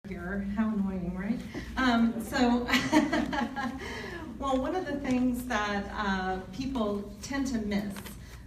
Here, how annoying, right? Well, one of the things that people tend to miss,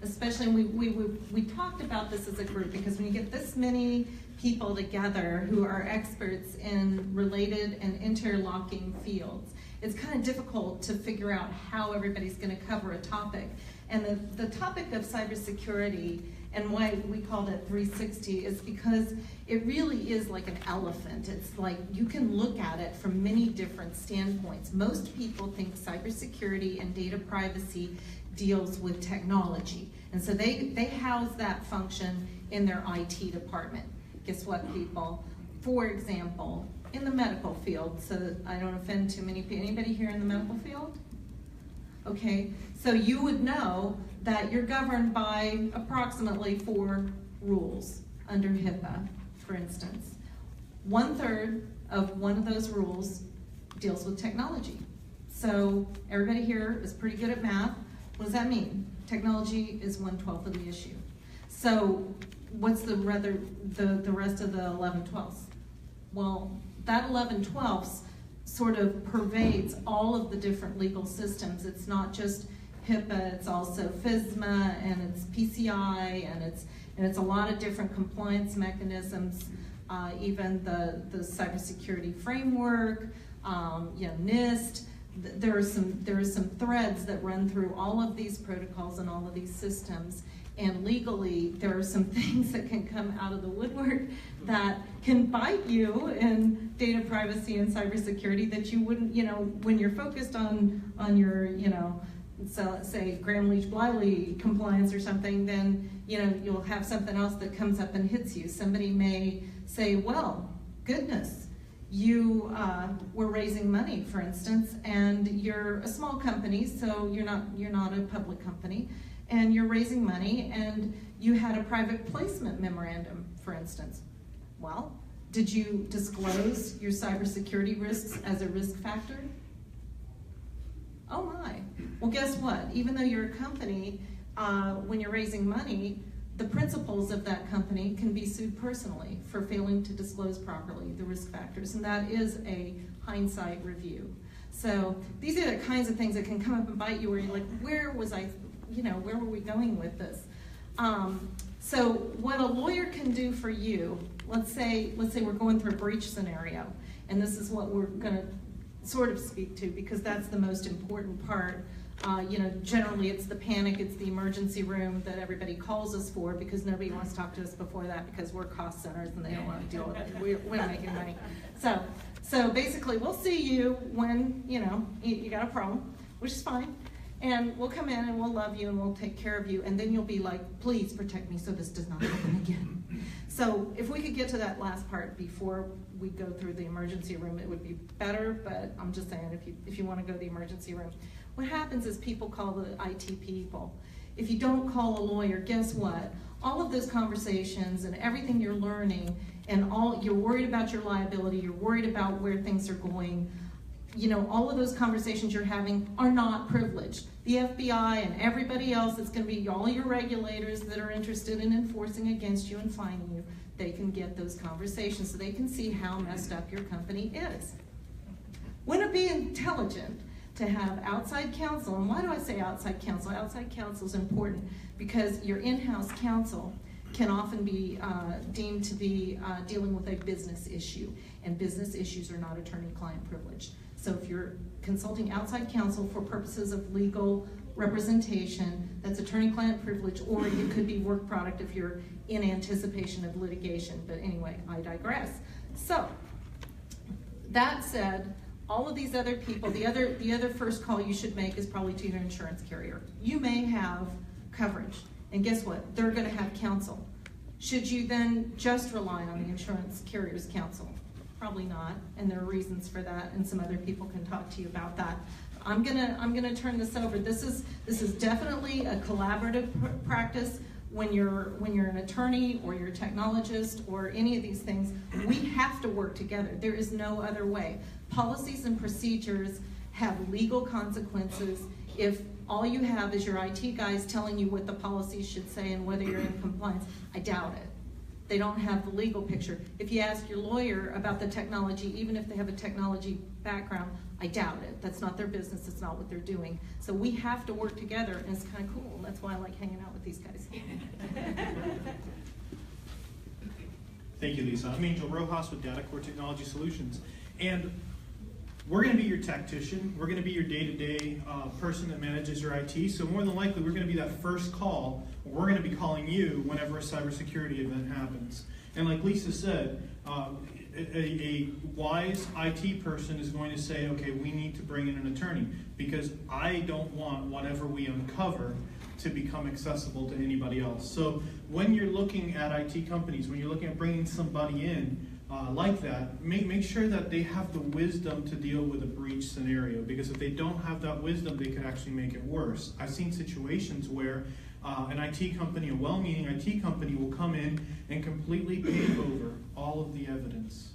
especially we talked about this as a group, because when you get this many people together who are experts in related and interlocking fields, it's kind of difficult to figure out how everybody's going to cover a topic. And the topic of cybersecurity and why we called it 360 is because it really is like an elephant. It's like you can look at it from many different standpoints. Most people think cybersecurity and data privacy deals with technology. And so they house that function in their IT department. Guess what, people? For example, in the medical field, so that I don't offend too many people. Anybody here in the medical field? Okay, so you would know that you're governed by approximately 4 rules under HIPAA, for instance. 1/3 of one of those rules deals with technology. So everybody here is pretty good at math. What does that mean? Technology is 1/12 of the issue. So what's the rest of the 11/12? Well, that 11/12 sort of pervades all of the different legal systems. It's not just HIPAA, it's also FISMA, and it's PCI, and it's a lot of different compliance mechanisms, even the cybersecurity framework, NIST. There are some threads that run through all of these protocols and all of these systems. And legally, there are some things that can come out of the woodwork that can bite you in data privacy and cybersecurity that you wouldn't, when you're focused on your, so say Gramm-Leach-Bliley compliance or something, then you'll have something else that comes up and hits you. Somebody may say, well, goodness, you were raising money, for instance, and you're a small company, so you're not a public company, and you're raising money, and you had a private placement memorandum, for instance. Well, did you disclose your cybersecurity risks as a risk factor? Oh my. Well, guess what? Even though you're a company, when you're raising money, the principals of that company can be sued personally for failing to disclose properly the risk factors, and that is a hindsight review. So these are the kinds of things that can come up and bite you where you're like, where was I, where were we going with this? So what a lawyer can do for you, let's say we're going through a breach scenario, and this is what we're gonna sort of speak to because that's the most important part. Generally it's the panic, it's the emergency room that everybody calls us for because nobody wants to talk to us before that because we're cost centers and they don't want to deal with it. We don't make any money. So basically we'll see you when, you got a problem, which is fine. And we'll come in and we'll love you and we'll take care of you, and then you'll be like, please protect me so this does not happen again. So if we could get to that last part before we go through the emergency room, it would be better, but I'm just saying if you want to go to the emergency room. What happens is people call the IT people. If you don't call a lawyer, guess what? All of those conversations and everything you're learning and you're worried about your liability, you're worried about where things are going, all of those conversations you're having are not privileged. The FBI and everybody else, it's going to be all your regulators that are interested in enforcing against you and fining you. They can get those conversations so they can see how messed up your company is. Wouldn't it be intelligent to have outside counsel? And why do I say outside counsel? Outside counsel is important because your in-house counsel can often be deemed to be dealing with a business issue, and business issues are not attorney-client privileged. So if you're consulting outside counsel for purposes of legal representation, that's attorney-client privilege, or it could be work product if you're in anticipation of litigation. But anyway, I digress. So that said, all of these other people, the other first call you should make is probably to your insurance carrier. You may have coverage, and guess what? They're going to have counsel. Should you then just rely on the insurance carrier's counsel? Probably not, and there are reasons for that, and some other people can talk to you about that. I'm gonna turn this over. This is definitely a collaborative practice. When you're an attorney or you're a technologist or any of these things, we have to work together. There is no other way. Policies and procedures have legal consequences. If all you have is your IT guys telling you what the policies should say and whether you're in compliance, I doubt it. They don't have the legal picture. If you ask your lawyer about the technology, even if they have a technology background, I doubt it. That's not their business. It's not what they're doing. So we have to work together, and it's kind of cool. That's why I like hanging out with these guys. Thank you, Lisa. I'm Angel Rojas with DataCorps Technology Solutions. And we're going to be your tactician. We're going to be your day-to-day person that manages your IT. So more than likely, we're going to be that first call. We're going to be calling you whenever a cybersecurity event happens. And like Lisa said, a wise IT person is going to say, okay, we need to bring in an attorney because I don't want whatever we uncover to become accessible to anybody else. So when you're looking at IT companies, when you're looking at bringing somebody in like that, make sure that they have the wisdom to deal with a breach scenario, because if they don't have that wisdom, they could actually make it worse. I've seen situations where an IT company, a well-meaning IT company, will come in and completely pave over all of the evidence.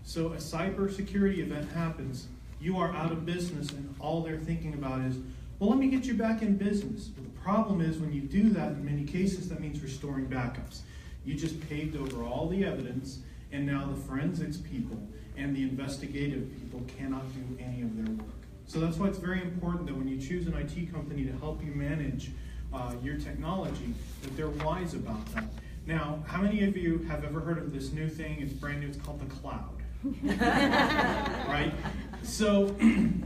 So a cybersecurity event happens, you are out of business, and all they're thinking about is, well, let me get you back in business. But the problem is when you do that, in many cases, that means restoring backups. You just paved over all the evidence, and now the forensics people and the investigative people cannot do any of their work. So that's why it's very important that when you choose an IT company to help you manage your technology, that they're wise about that. Now, how many of you have ever heard of this new thing? It's brand new, it's called the cloud. Right? So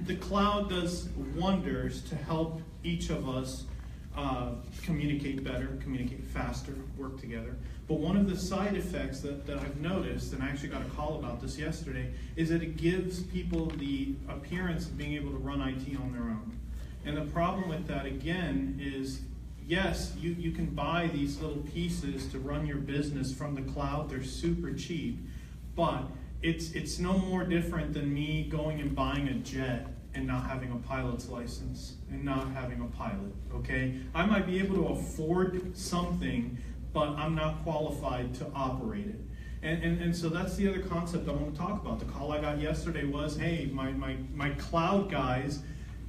the cloud does wonders to help each of us communicate better, communicate faster, work together. But one of the side effects that I've noticed, and I actually got a call about this yesterday, is that it gives people the appearance of being able to run IT on their own. And the problem with that, again, is yes, you can buy these little pieces to run your business from the cloud. They're super cheap, but it's no more different than me going and buying a jet and not having a pilot's license and not having a pilot, okay? I might be able to afford something, but I'm not qualified to operate it. And so that's the other concept I want to talk about. The call I got yesterday was, hey, my cloud guys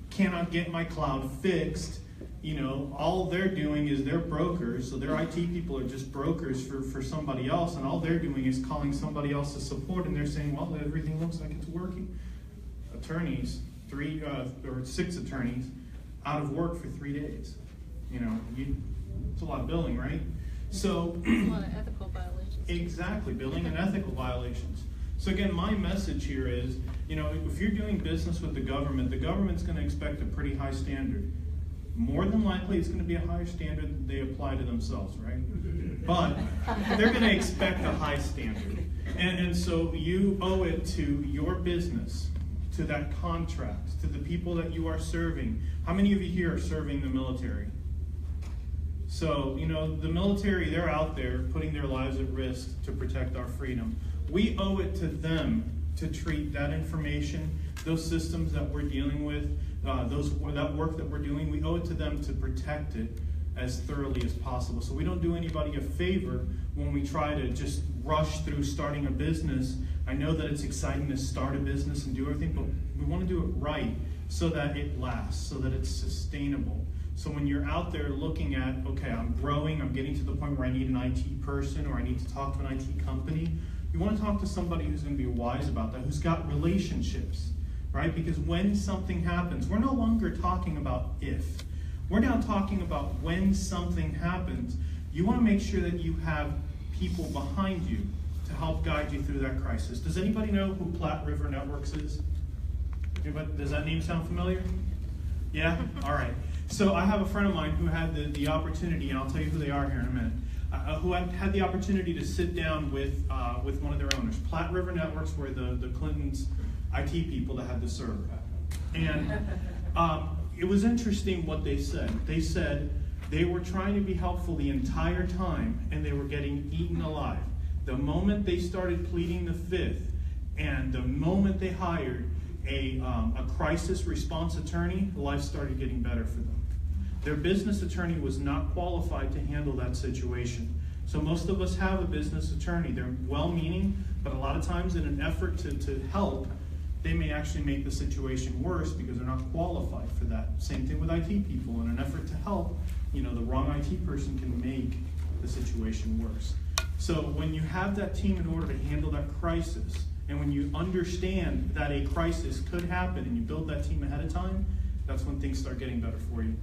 cannot get my cloud fixed. You know, all they're doing is they're brokers, so their IT people are just brokers for somebody else, and all they're doing is calling somebody else's support, and they're saying, well, everything looks like it's working. Attorneys, 3 or 6 attorneys out of work for 3 days. You know, it's a lot of billing, right? So a lot of ethical violations. Exactly, billing and ethical violations. So again, my message here is, you know, if you're doing business with the government's going to expect a pretty high standard. More than likely, it's going to be a higher standard that they apply to themselves, right? But they're going to expect a high standard. And so you owe it to your business, to that contract, to the people that you are serving. How many of you here are serving the military? So, you know, the military, they're out there putting their lives at risk to protect our freedom. We owe it to them to treat that information, those systems that we're dealing with, that work that we're doing, we owe it to them to protect it as thoroughly as possible. So we don't do anybody a favor when we try to just rush through starting a business. I know that it's exciting to start a business and do everything, but we want to do it right so that it lasts, so that it's sustainable. So when you're out there looking at, okay, I'm growing, I'm getting to the point where I need an IT person or I need to talk to an IT company, you want to talk to somebody who's going to be wise about that, who's got relationships, right? Because when something happens, we're no longer talking about if. We're now talking about when something happens. You want to make sure that you have people behind you to help guide you through that crisis. Does anybody know who Platte River Networks is? Anybody, does that name sound familiar? Yeah? All right. So I have a friend of mine who had the opportunity, and I'll tell you who they are here in a minute, who had the opportunity to sit down with one of their owners. Platte River Networks were the Clintons' IT people that had the server. And it was interesting what they said. They said they were trying to be helpful the entire time, and they were getting eaten alive. The moment they started pleading the fifth, and the moment they hired a crisis response attorney, life started getting better for them. Their business attorney was not qualified to handle that situation. So most of us have a business attorney. They're well-meaning, but a lot of times in an effort to help, they may actually make the situation worse because they're not qualified for that. Same thing with IT people. In an effort to help, you know, the wrong IT person can make the situation worse. So when you have that team in order to handle that crisis, and when you understand that a crisis could happen and you build that team ahead of time, that's when things start getting better for you.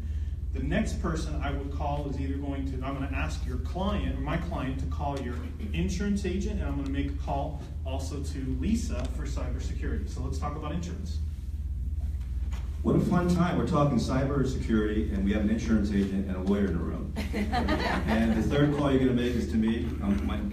The next person I would call is either I'm going to ask your client or my client to call your insurance agent, and I'm going to make a call also to Lisa for cybersecurity. So let's talk about insurance. What a fun time. We're talking cybersecurity, and we have an insurance agent and a lawyer in the room. And the third call you're going to make is to me,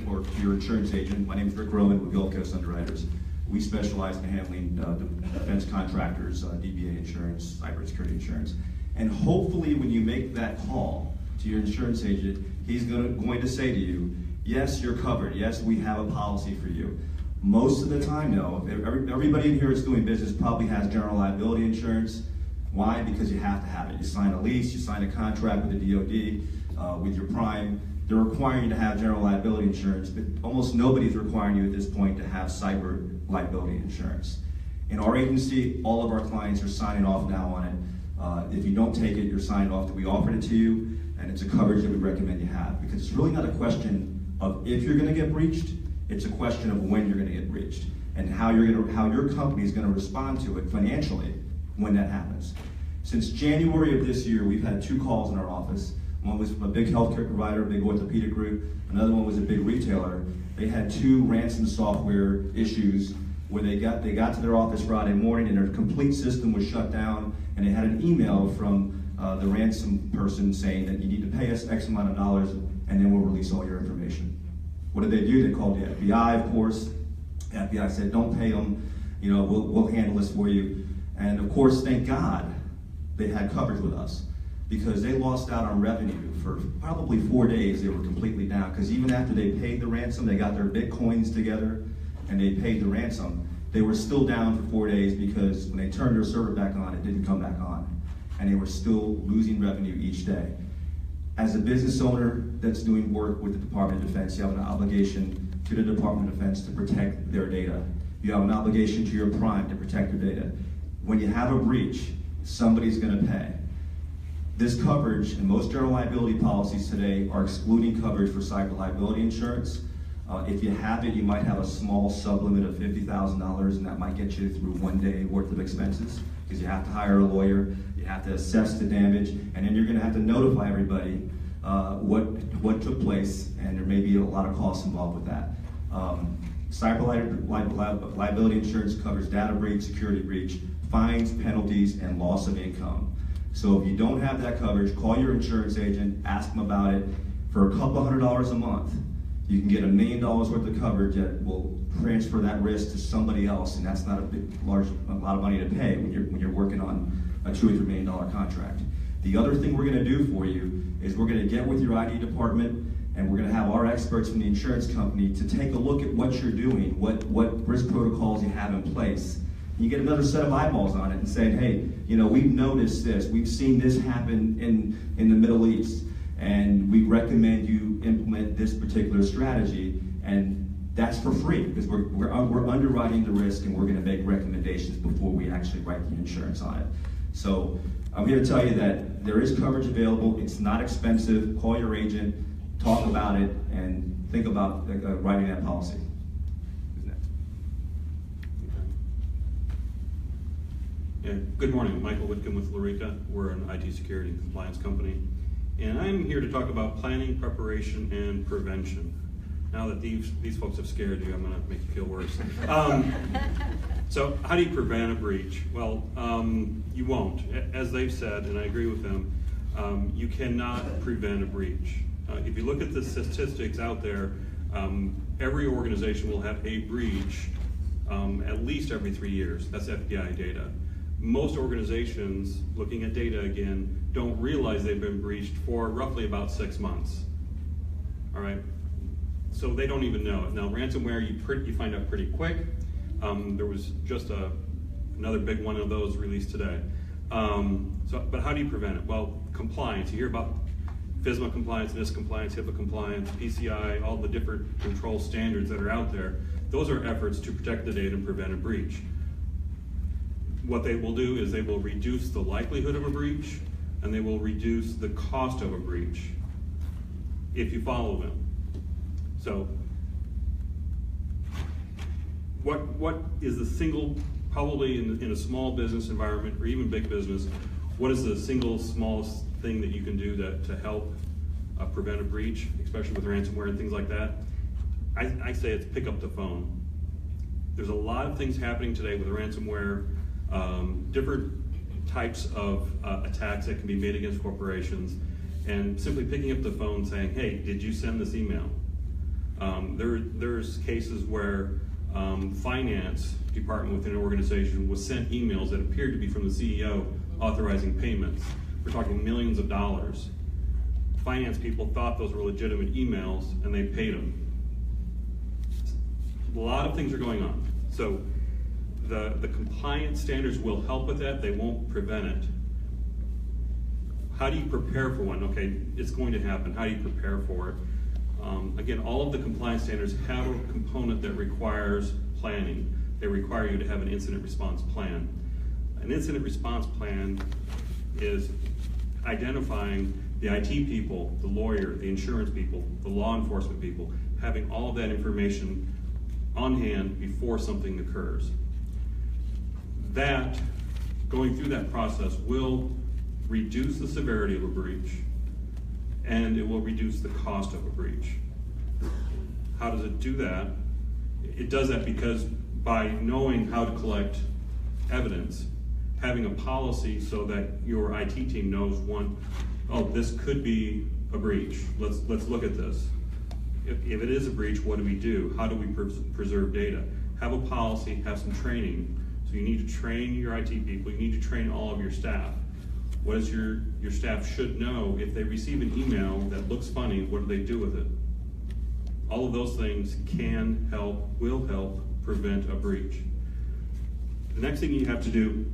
or to your insurance agent. My name is Rick Roman with GovCon Underwriters. We specialize in handling defense contractors, DBA insurance, cybersecurity insurance. And hopefully when you make that call to your insurance agent, he's going to say to you, yes, you're covered. Yes, we have a policy for you. Most of the time, no. Everybody in here that's doing business probably has general liability insurance. Why? Because you have to have it. You sign a lease, you sign a contract with the DOD, with your prime. They're requiring you to have general liability insurance, but almost nobody's requiring you at this point to have cyber liability insurance. In our agency, all of our clients are signing off now on it. If you don't take it, you're signing off that we offered it to you, and it's a coverage that we recommend you have. Because it's really not a question of if you're going to get breached, it's a question of when you're going to get breached and how your company is going to respond to it financially when that happens. Since January of this year, we've had 2 calls in our office. One was from a big healthcare provider, a big orthopedic group. Another one was a big retailer. They had 2 ransom software issues where they got to their office Friday morning and their complete system was shut down, and they had an email from the ransom person saying that you need to pay us X amount of dollars and then we'll release all your information. What did they do? They called the FBI, of course. The FBI said, don't pay them, we'll handle this for you. And of course, thank God they had coverage with us, because they lost out on revenue for probably 4 days. They were completely down, because even after they paid the ransom, they got their Bitcoins together and they paid the ransom, they were still down for 4 days, because when they turned their server back on, it didn't come back on. And they were still losing revenue each day. As a business owner that's doing work with the Department of Defense, you have an obligation to the Department of Defense to protect their data. You have an obligation to your prime to protect their data. When you have a breach, somebody's going to pay. This coverage, and most general liability policies today are excluding coverage for cyber liability insurance. If you have it, you might have a small sublimit of $50,000, and that might get you through 1 day worth of expenses, because you have to hire a lawyer, you have to assess the damage, and then you're going to have to notify everybody what took place, and there may be a lot of costs involved with that. Cyber liability insurance covers data breach, security breach, fines, penalties, and loss of income. So if you don't have that coverage, call your insurance agent, ask them about it. For a couple $100 a month, you can get $1 million worth of coverage that will transfer that risk to somebody else, and that's not a lot of money to pay when you're working on a $2 or $3 million contract. The other thing we're going to do for you is we're going to get with your ID department, and we're going to have our experts from the insurance company to take a look at what you're doing, what risk protocols you have in place. You get another set of eyeballs on it and say, hey, we've noticed this, we've seen this happen in the Middle East, and we recommend you implement this particular strategy, and that's for free, because we're underwriting the risk, and we're going to make recommendations before we actually write the insurance on it. So I'm here to tell you that there is coverage available. It's not expensive. Call your agent, talk about it, and think about writing that policy. Who's next? Yeah, good morning. Michael Whitcomb with Larica. We're an IT security and compliance company. And I'm here to talk about planning, preparation, and prevention. Now that these folks have scared you, I'm going to make you feel worse. So how do you prevent a breach? Well, you won't. As they've said, and I agree with them, you cannot prevent a breach. If you look at the statistics out there, every organization will have a breach at least every 3 years. That's FBI data. Most organizations, looking at data again, don't realize they've been breached for roughly about 6 months. All right, so they don't even know it. Now, ransomware, you find out pretty quick. There was just another big one of those released today. But how do you prevent it? Well, compliance. You hear about FSMA compliance, NIST compliance, HIPAA compliance, PCI, all the different control standards that are out there. Those are efforts to protect the data and prevent a breach. What they will do is they will reduce the likelihood of a breach, and they will reduce the cost of a breach if you follow them. So what is the single, probably in a small business environment or even big business, what is the single smallest thing that you can do to help prevent a breach, especially with ransomware and things like that? I say it's pick up the phone. There's a lot of things happening today with ransomware, different types of attacks that can be made against corporations, and simply picking up the phone saying, hey, did you send this email? There's cases where finance department within an organization was sent emails that appeared to be from the CEO authorizing payments. We're talking millions of dollars. Finance people thought those were legitimate emails and they paid them. A lot of things are going on. So the compliance standards will help with that. They won't prevent it. How do you prepare for one? Okay, it's going to happen. How do you prepare for it? Again, all of the compliance standards have a component that requires planning. They require you to have an incident response plan. An incident response plan is identifying the IT people, the lawyer, the insurance people, the law enforcement people, having all of that information on hand before something occurs. That, going through that process, will reduce the severity of a breach, and it will reduce the cost of a breach. How does it do that? It does that because by knowing how to collect evidence, having a policy so that your IT team knows, one, oh, this could be a breach. Let's look at this. If it is a breach, what do we do? How do we preserve data? Have a policy, have some training. So you need to train your IT people, you need to train all of your staff. What does your staff should know? If they receive an email that looks funny, what do they do with it? All of those things can help, will help prevent a breach. The next thing you have to do,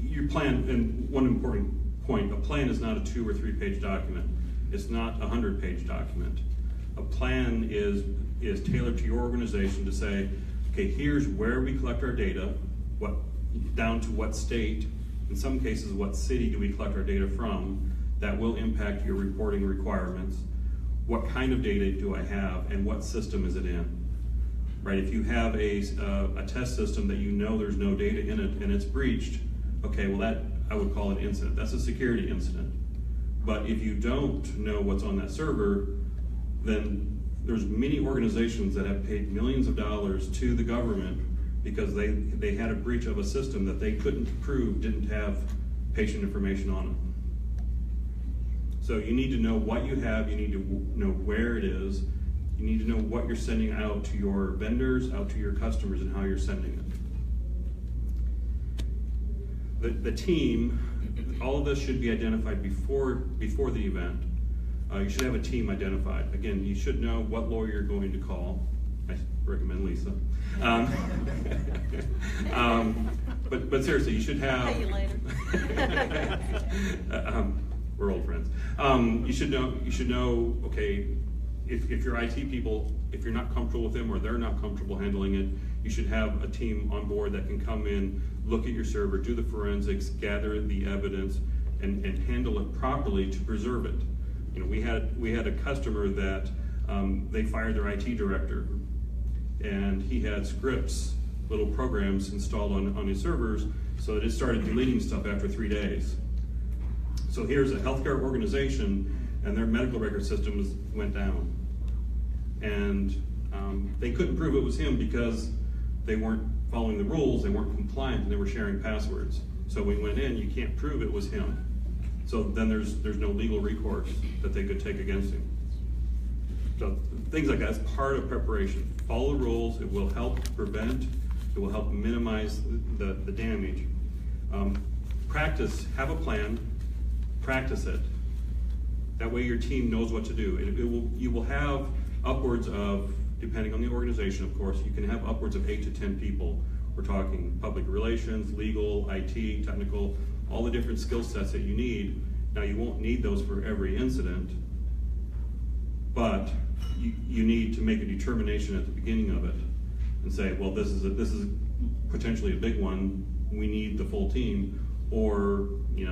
your plan, and one important point, a plan is not a 2 or 3 page document. It's not a 100-page document. A plan is tailored to your organization to say, okay, here's where we collect our data, down to what state, in some cases, what city do we collect our data from, that will impact your reporting requirements. What kind of data do I have, and what system is it in? Right, if you have a test system that you know there's no data in it and it's breached, okay, well that I would call an incident. That's a security incident. But if you don't know what's on that server, then there's many organizations that have paid millions of dollars to the government because they had a breach of a system that they couldn't prove didn't have patient information on it. So you need to know what you have, you need to know where it is, you need to know what you're sending out to your vendors, out to your customers, and how you're sending it. The team, all of this should be identified before the event. You should have a team identified. Again, you should know what lawyer you're going to call. I recommend Lisa. But seriously, you should have. Pay you later. We're old friends. You should know. Okay, if your IT people, if you're not comfortable with them or they're not comfortable handling it, you should have a team on board that can come in, look at your server, do the forensics, gather the evidence, and handle it properly to preserve it. You know, we had a customer that they fired their IT director, and he had scripts, little programs installed on his servers, so that it started deleting stuff after 3 days. So here's a healthcare organization, and their medical record systems went down, and they couldn't prove it was him because they weren't following the rules, they weren't compliant, and they were sharing passwords. So we went in, you can't prove it was him. So then there's no legal recourse that they could take against him. So things like that is part of preparation. Follow the rules, it will help prevent, it will help minimize the damage. Practice, have a plan, practice it. That way your team knows what to do. You will have upwards of, depending on the organization of course, you can have upwards of 8 to 10 people. We're talking public relations, legal, IT, technical, all the different skill sets that you need. Now you won't need those for every incident, but you need to make a determination at the beginning of it and say, well, this is potentially a big one, we need the full team, or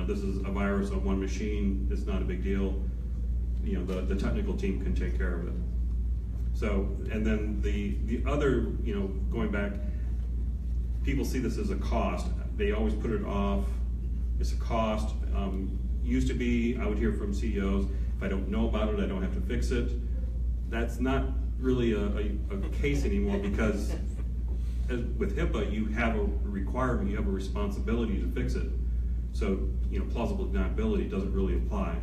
this is a virus on one machine, it's not a big deal. the technical team can take care of it. So, and then the other, going back, people see this as a cost. They always put it off. It's a cost. Used to be, I would hear from CEOs, if I don't know about it, I don't have to fix it. That's not really a case anymore, because with HIPAA, you have a requirement, you have a responsibility to fix it. So, plausible deniability doesn't really apply.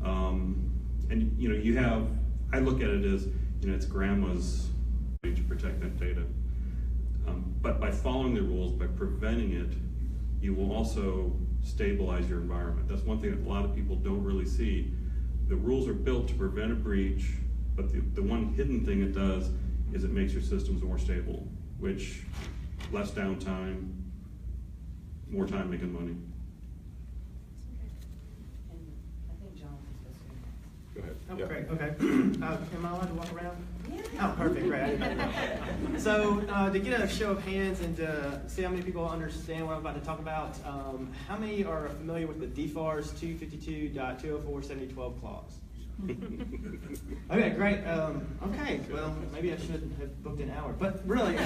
And you have, I look at it as, it's grandma's to protect that data. But by following the rules, by preventing it, you will also stabilize your environment. That's one thing that a lot of people don't really see. The rules are built to prevent a breach, but the one hidden thing it does is it makes your systems more stable, which less downtime, more time making money. And I think John was supposed to. Go ahead. Oh, great, okay. Am I allowed to walk around? Yeah. Oh, perfect, great. So, to get a show of hands and to see how many people understand what I'm about to talk about, how many are familiar with the DFARS 252.204/7012 clause? Okay, great. Okay, well, maybe I should have booked an hour, but really,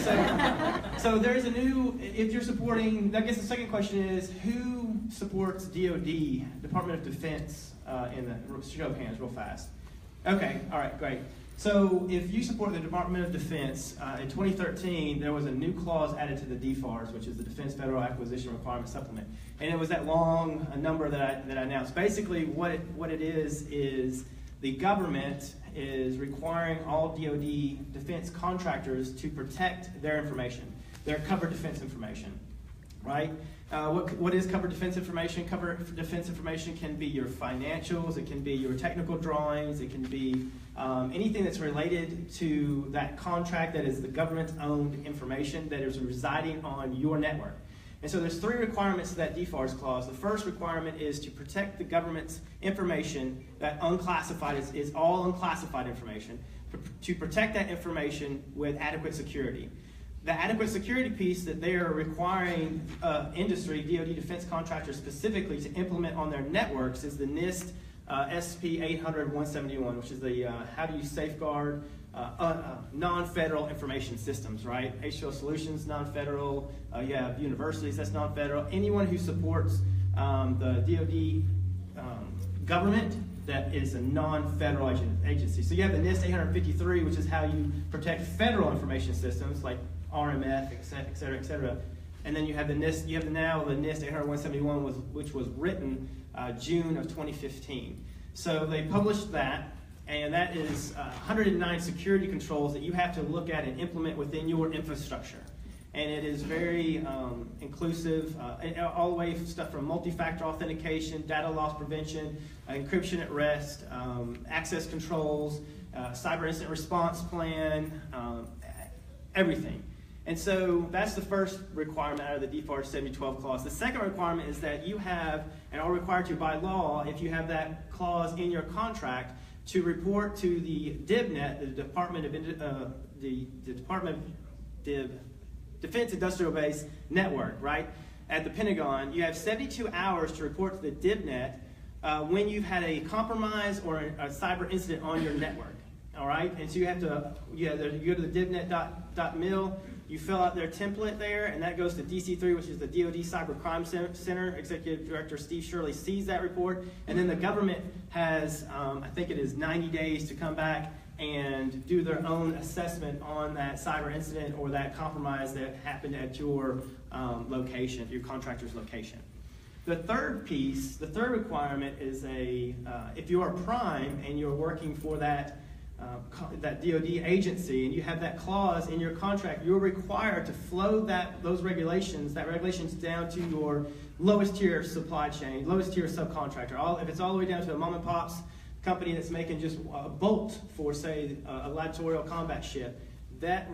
so there's a new, if you're supporting, I guess the second question is, who supports DoD, Department of Defense, in the show of hands real fast? Okay, all right, great. So if you support the Department of Defense, in 2013, there was a new clause added to the DFARS, which is the Defense Federal Acquisition Requirement Supplement. And it was that long number that I announced. Basically, what it is the government is requiring all DoD defense contractors to protect their information, their covered defense information, right? What is covered defense information? Covered defense information can be your financials, it can be your technical drawings, it can be anything that's related to that contract that is the government's owned information that is residing on your network. And so there's three requirements to that DFARS clause. The first requirement is to protect the government's information, that unclassified is all unclassified information, to protect that information with adequate security. The adequate security piece that they are requiring industry, DoD defense contractors specifically, to implement on their networks is the NIST SP 800-171, which is the how do you safeguard non-federal information systems, right? HCL Solutions, non-federal. You have universities, that's non-federal. Anyone who supports the DoD government, that is a non-federal agency. So you have the NIST 853, which is how you protect federal information systems like RMF, et cetera, et cetera. And then you have the NIST. You have now the NIST 800-171, which was written June of 2015. So they published that, and that is 109 security controls that you have to look at and implement within your infrastructure. And it is very inclusive, all the way stuff from multi-factor authentication, data loss prevention, encryption at rest, access controls, cyber incident response plan, everything. And so that's the first requirement out of the DFARS 7012 clause. The second requirement is that you have, and are required to by law, if you have that clause in your contract, to report to the DIBNet, the Department of Defense Industrial Base Network, right? At the Pentagon, you have 72 hours to report to the DIBNet when you've had a compromise or a cyber incident on your network. All right, and so you go to the dibnet.mil, you fill out their template there, and that goes to DC3, which is the DoD Cyber Crime Center. Executive Director Steve Shirley sees that report, and then the government has, I think it is 90 days to come back and do their own assessment on that cyber incident or that compromise that happened at your location, your contractor's location. The third piece, the third requirement is if you are prime and you're working for that DoD agency and you have that clause in your contract, you're required to flow those regulations down to your lowest tier supply chain, lowest tier subcontractor. If it's all the way down to a mom and pop's company that's making just a bolt for, say, a laboratorial combat ship, that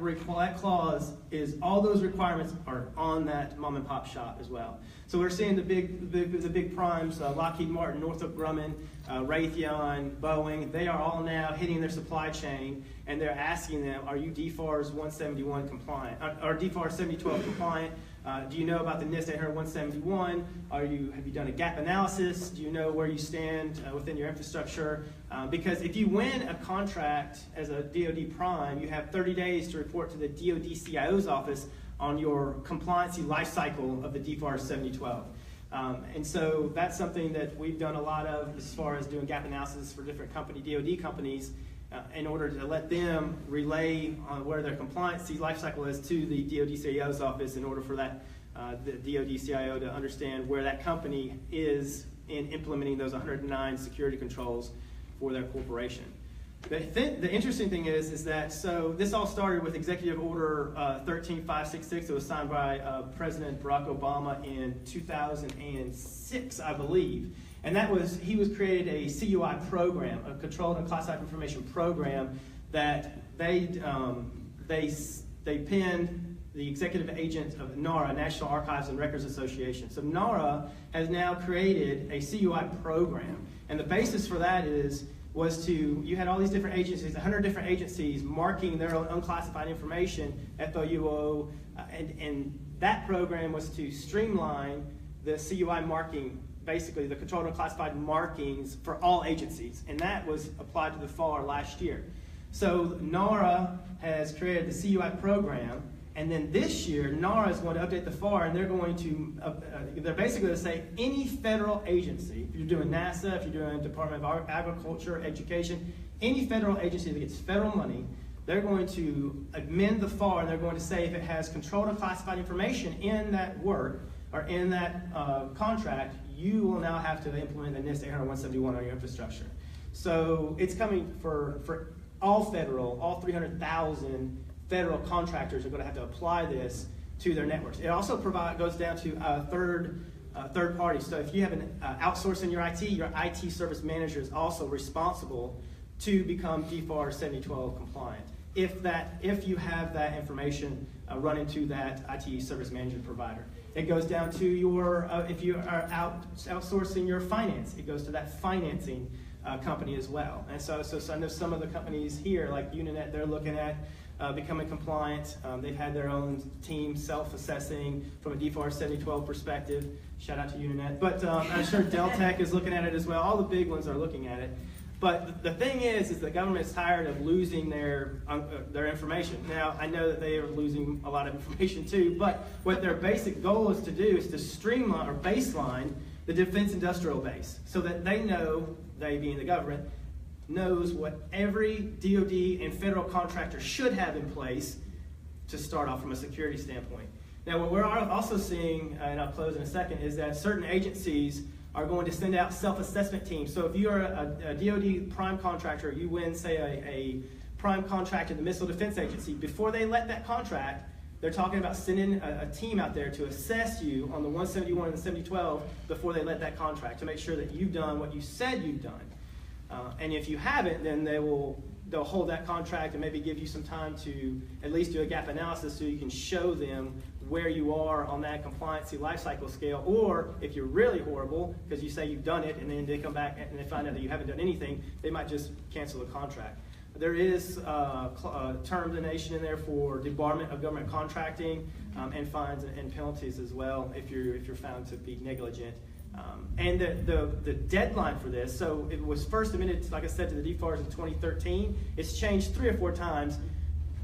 clause is, all those requirements are on that mom and pop shop as well. So we're seeing the big primes, Lockheed Martin, Northrop Grumman, Raytheon, Boeing, they are all now hitting their supply chain and they're asking them, are you DFARS 171 compliant, or DFARS 7012 compliant? Do you know about the NIST 800-171? Have you done a gap analysis? Do you know where you stand within your infrastructure? Because if you win a contract as a DoD prime, you have 30 days to report to the DoD CIO's office on your compliancy life cycle of the DFARS 7012. And so that's something that we've done a lot of as far as doing gap analysis for different DoD companies in order to let them relay on where their compliancy life cycle is to the DoD CIO's office in order for that the DoD CIO to understand where that company is in implementing those 109 security controls for their corporation. The interesting thing is that, so this all started with Executive Order 13566. It was signed by President Barack Obama in 2006, I believe. And that was, he was created a CUI program, a Controlled and Classified Information program, that they pinned the executive agent of NARA, National Archives and Records Association. So NARA has now created a CUI program. And the basis for that was you had all these different agencies, 100 different agencies marking their own unclassified information, FOUO, and that program was to streamline the CUI marking, basically the controlled and classified markings for all agencies, and that was applied to the FAR last year. So NARA has created the CUI program, and then this year NARA is going to update the FAR, and they're going to, they're basically going to say any federal agency, if you're doing NASA, if you're doing Department of Agriculture, Education, any federal agency that gets federal money, they're going to amend the FAR, and they're going to say if it has controlled and classified information in that work, or in that contract, you will now have to implement the NIST 800-171 on your infrastructure. So it's coming for all 300,000 federal contractors are going to have to apply this to their networks. It also goes down to third parties. So if you have an outsourcing your IT service manager is also responsible to become DFARS 7012 compliant. If you have that information run into that IT service management provider. It goes down to your, if you are outsourcing your finance, it goes to that financing company as well. And so I know some of the companies here, like Uninet, they're looking at becoming compliant. They've had their own team self-assessing from a DFARS 7012 perspective. Shout out to Uninet. But I'm sure Deltek is looking at it as well. All the big ones are looking at it. But the thing is the government is tired of losing their information. Now, I know that they are losing a lot of information too, but what their basic goal is to do is to streamline or baseline the defense industrial base so that they know, they being the government, knows what every DoD and federal contractor should have in place to start off from a security standpoint. Now, what we're also seeing, and I'll close in a second, is that certain agencies are going to send out self-assessment teams. So if you're a DoD prime contractor, you win, say, a prime contract in the Missile Defense Agency, before they let that contract, they're talking about sending a team out there to assess you on the 171 and the 7012 before they let that contract, to make sure that you've done what you said you've done. And if you haven't, then they'll hold that contract and maybe give you some time to at least do a gap analysis so you can show them where you are on that compliancy lifecycle scale. Or if you're really horrible, because you say you've done it and then they come back and they find out that you haven't done anything, they might just cancel the contract. There is term donation in there for debarment of government contracting and fines and penalties as well if you're found to be negligent. And the deadline for this, so it was first submitted, like I said, to the DFARS in 2013. It's changed 3 or 4 times.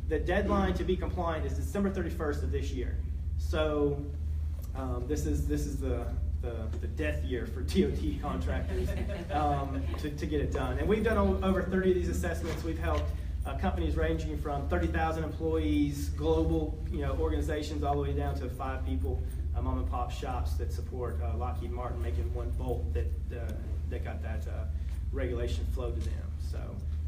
The deadline to be compliant is December 31st of this year. So this is the death year for DoD contractors to get it done. And we've done over 30 of these assessments. We've helped companies ranging from 30,000 employees, global organizations, all the way down to 5 people. Mom and pop shops that support Lockheed Martin making one bolt that got that regulation flow to them. So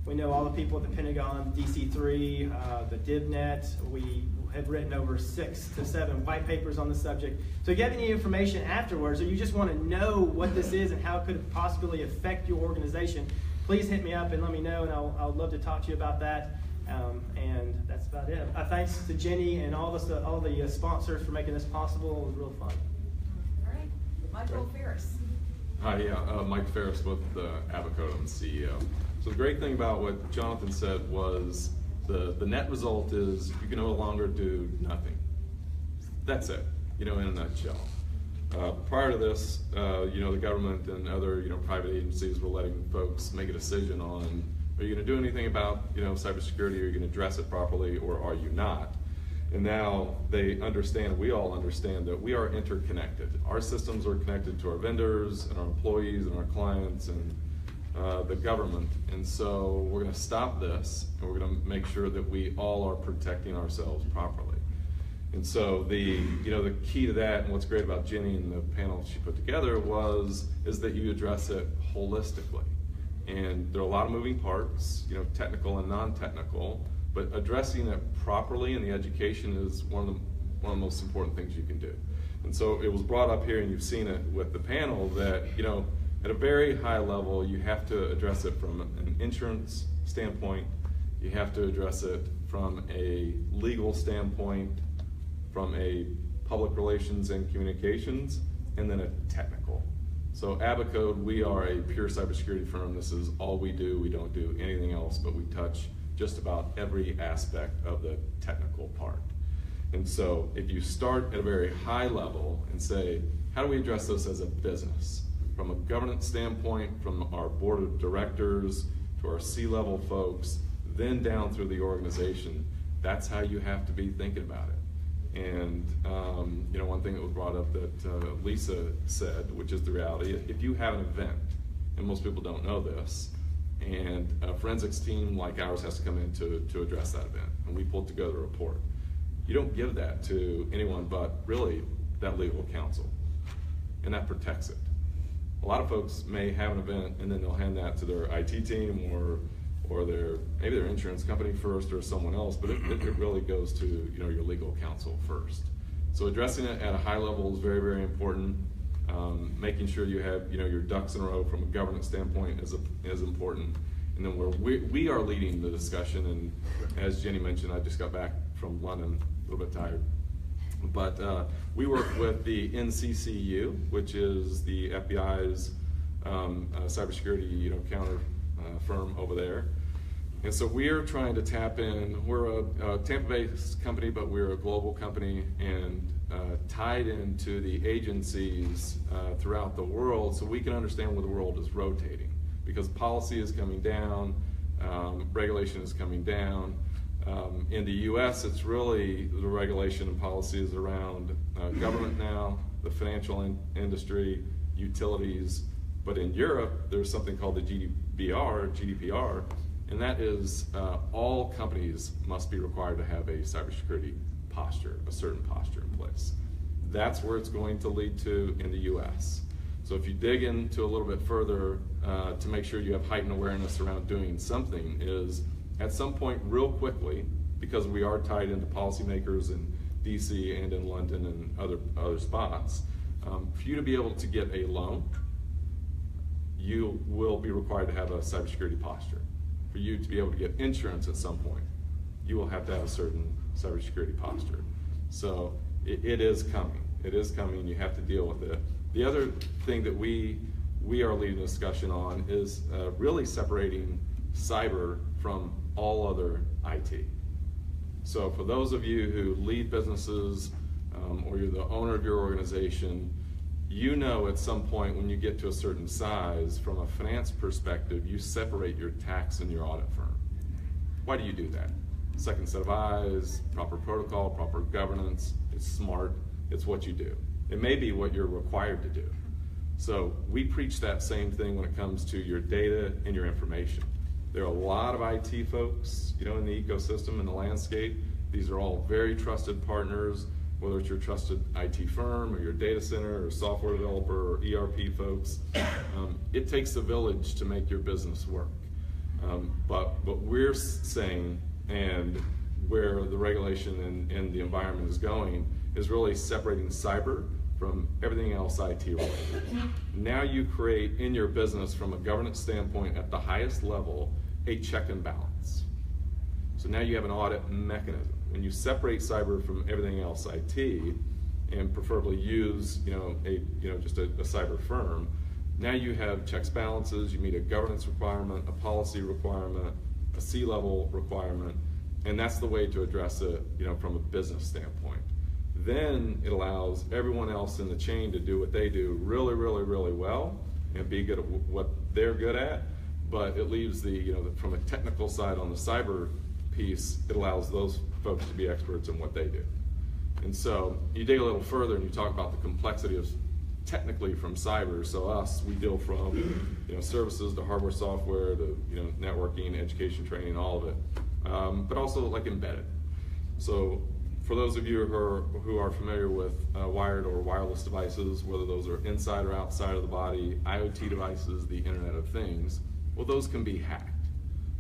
we know all the people at the Pentagon, DC3, the DivNet. We have written over 6 to 7 white papers on the subject. So if you have any information afterwards, or you just want to know what this is and how it could possibly affect your organization, please hit me up and let me know, and I'll love to talk to you about that. And that's about it. Thanks to Jenny and all the sponsors for making this possible. It was real fun. All right, Michael Ferris. Hi, Mike Ferris with Abacoda, I'm the CEO. So the great thing about what Jonathan said was The net result is you can no longer do nothing. That's it, in a nutshell. Prior to this, the government and other, private agencies were letting folks make a decision on, are you going to do anything about, cybersecurity? Are you going to address it properly, or are you not? And now they understand, we all understand, that we are interconnected. Our systems are connected to our vendors and our employees and our clients and the government. And so we're going to stop this, and we're going to make sure that we all are protecting ourselves properly. And so the key to that, and what's great about Jenny and the panel she put together is that you address it holistically. And there are a lot of moving parts, technical and non-technical, but addressing it properly in the education is one of the most important things you can do. And so it was brought up here, and you've seen it with the panel, that at a very high level, you have to address it from an insurance standpoint, you have to address it from a legal standpoint, from a public relations and communications, and then a technical. So Abacode, we are a pure cybersecurity firm. This is all we do. We don't do anything else, but we touch just about every aspect of the technical part. And so if you start at a very high level and say, how do we address this as a business? From a governance standpoint, from our board of directors to our C-level folks, then down through the organization, that's how you have to be thinking about it. And one thing that was brought up that Lisa said, which is the reality, if you have an event, and most people don't know this, and a forensics team like ours has to come in to address that event, and we pull together a report, you don't give that to anyone but really that legal counsel, and that protects it. A lot of folks may have an event and then they'll hand that to their IT team or maybe their insurance company first or someone else, but it really goes to your legal counsel first. So addressing it at a high level is very, very important. Making sure you have your ducks in a row from a governance standpoint is important. And then we are leading the discussion, and as Jenny mentioned, I just got back from London, a little bit tired. But we work with the NCCU, which is the FBI's cybersecurity counter firm over there. And so we are trying to tap in. We're a Tampa-based company, but we're a global company, and tied into the agencies throughout the world, so we can understand where the world is rotating. Because policy is coming down, regulation is coming down. In the U.S., it's really the regulation and policy is around government now, the financial industry, utilities. But in Europe, there's something called the GDPR, and that is all companies must be required to have a cybersecurity posture, a certain posture in place. That's where it's going to lead to in the U.S. So if you dig into a little bit further to make sure you have heightened awareness around doing something, is at some point real quickly, because we are tied into policymakers in DC and in London and other spots, for you to be able to get a loan, you will be required to have a cybersecurity posture. For you to be able to get insurance at some point, you will have to have a certain cybersecurity posture. So it is coming. It is coming. You have to deal with it. The other thing that we are leading a discussion on is really separating cyber from all other IT. So for those of you who lead businesses or you're the owner of your organization, at some point when you get to a certain size, from a finance perspective, you separate your tax and your audit firm. Why do you do that? Second set of eyes, proper protocol, proper governance. It's smart. It's what you do. It may be what you're required to do. So we preach that same thing when it comes to your data and your information. There are a lot of IT folks, in the ecosystem and the landscape. These are all very trusted partners, whether it's your trusted IT firm or your data center or software developer or ERP folks. It takes a village to make your business work. But what we're saying, and where the regulation and the environment is going, is really separating cyber from everything else IT related. Now you create in your business, from a governance standpoint at the highest level, a check and balance. So now you have an audit mechanism. When you separate cyber from everything else IT, and preferably use just a cyber firm, now you have checks, balances, you meet a governance requirement, a policy requirement, a C-level requirement And that's the way to address it, from a business standpoint. Then it allows everyone else in the chain to do what they do really, really, really well and be good at what they're good at. But it leaves from a technical side on the cyber piece, it allows those folks to be experts in what they do. And so you dig a little further and you talk about the complexity of technically from cyber. So we deal from services to hardware, software to networking, education, training, all of it, but also like embedded. So for those of you who are familiar with wired or wireless devices, whether those are inside or outside of the body, IoT devices, the Internet of Things, well, those can be hacked.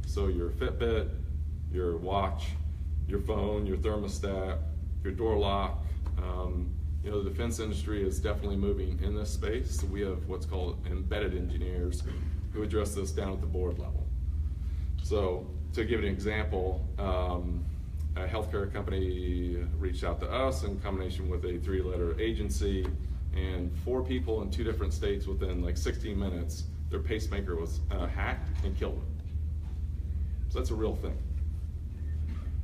So your Fitbit, your watch, your phone, your thermostat, your door lock. The defense industry is definitely moving in this space. So we have what's called embedded engineers who address this down at the board level. So to give an example, a healthcare company reached out to us in combination with a 3-letter agency, and 4 people in 2 different states within like 16 minutes, their pacemaker was hacked and killed them. So that's a real thing.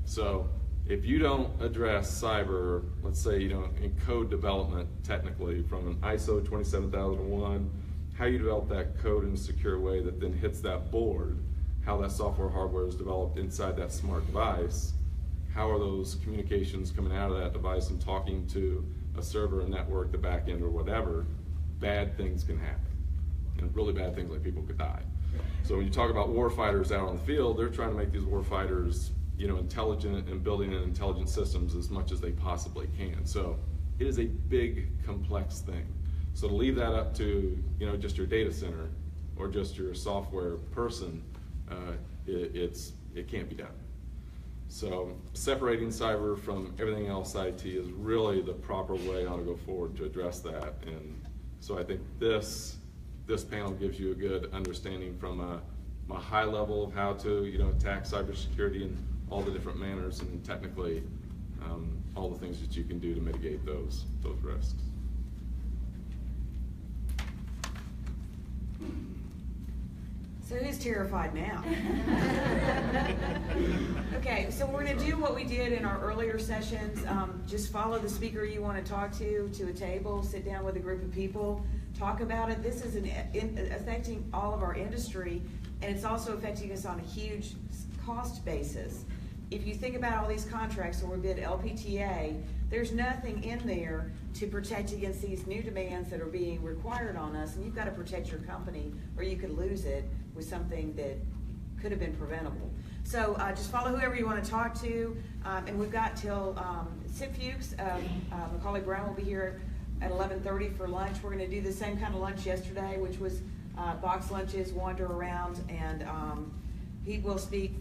So if you don't address cyber, let's say, in code development technically from an ISO 27001, how you develop that code in a secure way that then hits that board, how that software hardware is developed inside that smart device, how are those communications coming out of that device and talking to a server, a network, the back end, or whatever, bad things can happen. And really bad things like people could die. So when you talk about war fighters out on the field, they're trying to make these war fighters intelligent and building in intelligent systems as much as they possibly can. So it is a big, complex thing. So to leave that up to just your data center or just your software person, it can't be done. So separating cyber from everything else IT is really the proper way on to go forward to address that. And so I think this panel gives you a good understanding from a high level of how to attack cybersecurity in all the different manners, and technically all the things that you can do to mitigate those risks. So who's terrified now? Okay, so we're going to do what we did in our earlier sessions. Just follow the speaker you want to talk to a table, sit down with a group of people, talk about it. This is affecting all of our industry, and it's also affecting us on a huge cost basis. If you think about all these contracts, or we bid LPTA, there's nothing in there to protect against these new demands that are being required on us, and you've got to protect your company or you could lose it with something that could have been preventable. So just follow whoever you want to talk to, and we've got till Sid Fuchs, Macaulay Brown will be here at 11:30 for lunch. We're going to do the same kind of lunch yesterday, which was box lunches, wander around, and he will speak